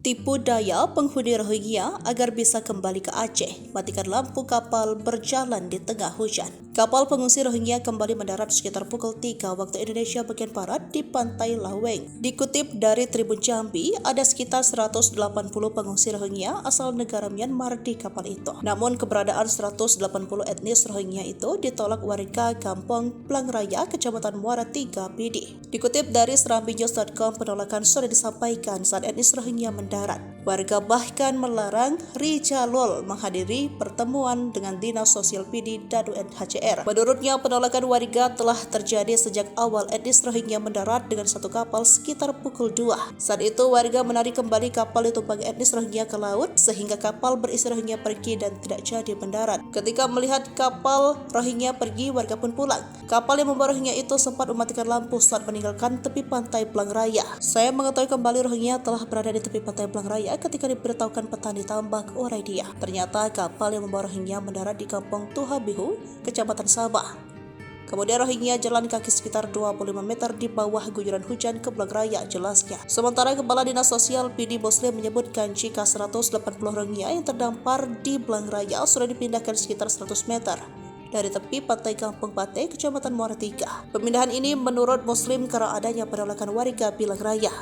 Tipu daya penghuni Rohingya agar bisa kembali ke Aceh, matikan lampu kapal berjalan di tengah hujan. Kapal pengungsi Rohingya kembali mendarat sekitar pukul 3 waktu Indonesia bagian Barat di pantai Laweng. Dikutip dari Tribun Jambi, ada sekitar 180 pengungsi Rohingya asal negara Myanmar di kapal itu. Namun keberadaan 180 etnis Rohingya itu ditolak warga Kampung Plangraya, Kecamatan Muara 3, Pidi. Dikutip dari serambinews.com, penolakan sudah disampaikan saat etnis Rohingya mendarat. Warga bahkan melarang Rijalol menghadiri pertemuan dengan Dinas Sosial Pidi dan UNHCR. Menurutnya, penolakan warga telah terjadi sejak awal etnis Rohingya mendarat dengan satu kapal sekitar pukul 2. Saat itu, warga menarik kembali kapal ditumpangi etnis Rohingya ke laut sehingga kapal berisi Rohingya pergi dan tidak jadi mendarat. Ketika melihat kapal Rohingya pergi, warga pun pulang. Kapal yang membawa Rohingya itu sempat mematikan lampu saat meninggalkan tepi pantai Plangraya. Saya mengetahui kembali Rohingya telah berada di tepi pantai Plangraya ketika diberitahukan petani tambak Oraidia. Ternyata kapal yang membawa Rohingya mendarat di Kampung Tuhabihu, Kecamatan Sabah. Kemudian Rohingya jalan kaki sekitar 25 meter di bawah guyuran hujan ke Plangraya, jelasnya. Sementara Kepala Dinas Sosial Pidi Muslim menyebutkan jika 180 Rohingya yang terdampar di Plangraya sudah dipindahkan sekitar 100 meter dari tepi pantai Kampung Pate, Kecamatan Muara 3. Pemindahan ini menurut Muslim karena adanya penolakan warga Plangraya.